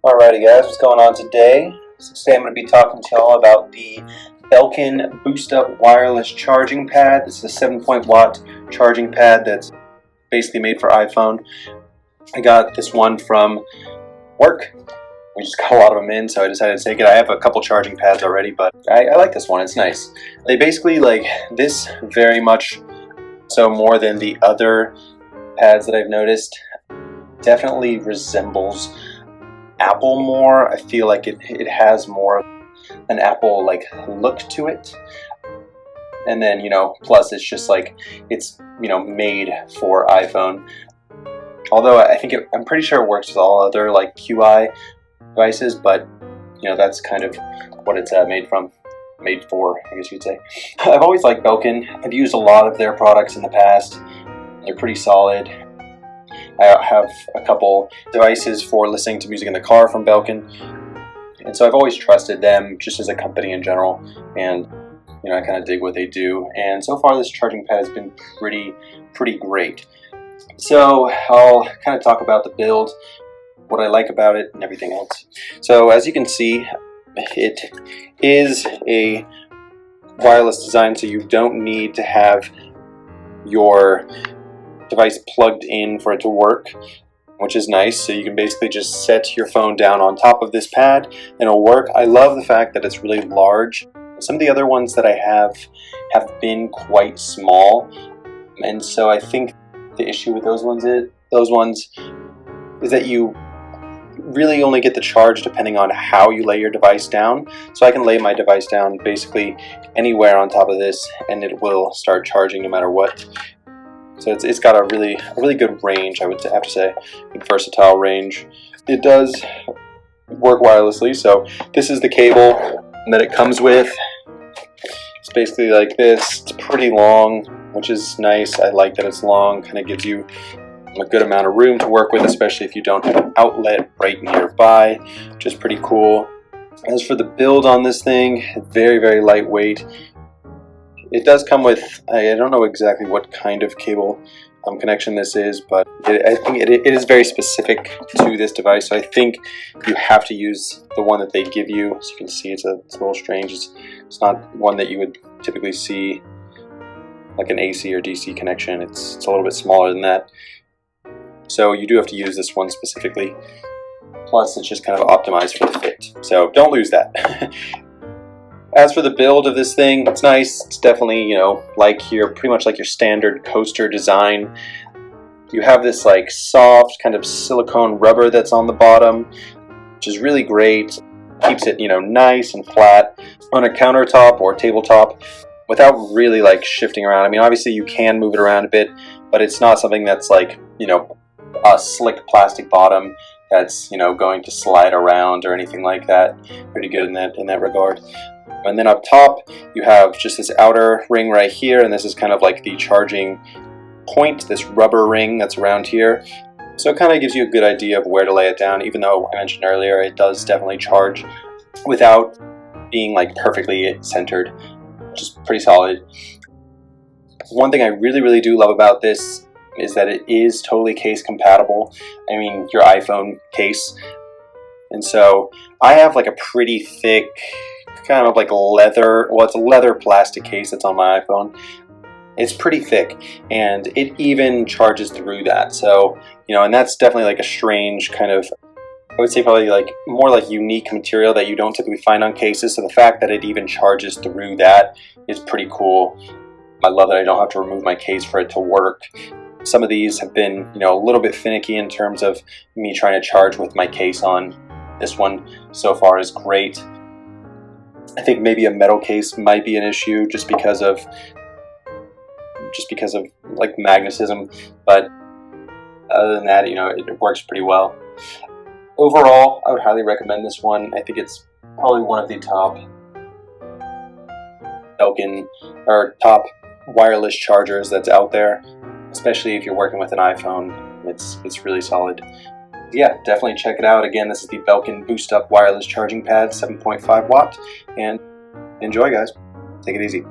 Alrighty guys, what's going on today? So today I'm going to be talking to y'all about the Belkin BOOSTUP Wireless Charging Pad. This is a 7-point-watt charging pad that's basically made for iPhone. I got this one from work. We just got a lot of them in, so I decided to take it. I have a couple charging pads already, but I like this one. It's nice. They basically, like, this very much so more than the other pads that I've noticed, definitely resembles Apple more. I feel like it has more an Apple like look to it, and then plus it's just like it's made for iPhone. Although I think I'm pretty sure it works with all other like QI devices, but that's kind of what it's made for, I guess you'd say. I've always liked Belkin. I've used a lot of their products in the past. They're pretty solid. I have a couple devices for listening to music in the car from Belkin, and so I've always trusted them just as a company in general, and I kind of dig what they do, and so far this charging pad has been pretty great. So I'll kind of talk about the build, what I like about it, and everything else. So as you can see, it is a wireless design, so you don't need to have your device plugged in for it to work, which is nice. So you can basically just set your phone down on top of this pad and it'll work. I love the fact that it's really large. Some of the other ones that I have been quite small, and so I think the issue with those ones is that you really only get the charge depending on how you lay your device down. So I can lay my device down basically anywhere on top of this and it will start charging no matter what. So it's got a really good range, I would have to say, a versatile range. It does work wirelessly, so this is the cable that it comes with. It's basically like this. It's pretty long, which is nice. I like that it's long, kind of gives you a good amount of room to work with, especially if you don't have an outlet right nearby, which is pretty cool. As for the build on this thing, very lightweight. It does come with, I don't know exactly what kind of cable connection this is, but I think it is very specific to this device, so I think you have to use the one that they give you. As you can see, it's a little strange. It's not one that you would typically see, like an AC or DC connection. It's a little bit smaller than that. So you do have to use this one specifically. Plus, it's just kind of optimized for the fit. So don't lose that. As for the build of this thing, it's nice. It's definitely, pretty much like your standard coaster design. You have this like soft kind of silicone rubber that's on the bottom, which is really great. Keeps it, nice and flat on a countertop or tabletop without really like shifting around. I mean, obviously you can move it around a bit, but it's not something that's like, a slick plastic bottom that's, going to slide around or anything like that. Pretty good in that regard. And then up top, you have just this outer ring right here, and this is kind of like the charging point, this rubber ring that's around here. So it kind of gives you a good idea of where to lay it down, even though I mentioned earlier it does definitely charge without being like perfectly centered, which is pretty solid. One thing I really do love about this is that it is totally case compatible. I mean, your iPhone case. And so I have like a pretty thick kind of like leather, well, it's a leather plastic case that's on my iPhone. It's pretty thick and it even charges through that. So, and that's definitely like a strange kind of, I would say probably like more like unique material that you don't typically find on cases. So the fact that it even charges through that is pretty cool. I love that I don't have to remove my case for it to work. Some of these have been, a little bit finicky in terms of me trying to charge with my case on. This one so far is great. I think maybe a metal case might be an issue just because of like magnetism, but other than that, it works pretty well. Overall, I would highly recommend this one. I think it's probably one of the top Belkin or top wireless chargers that's out there, especially if you're working with an iPhone. It's really solid. Yeah, definitely check it out. Again, this is the Belkin BOOSTUP Wireless Charging Pad, 7.5 watt, and enjoy, guys. Take it easy.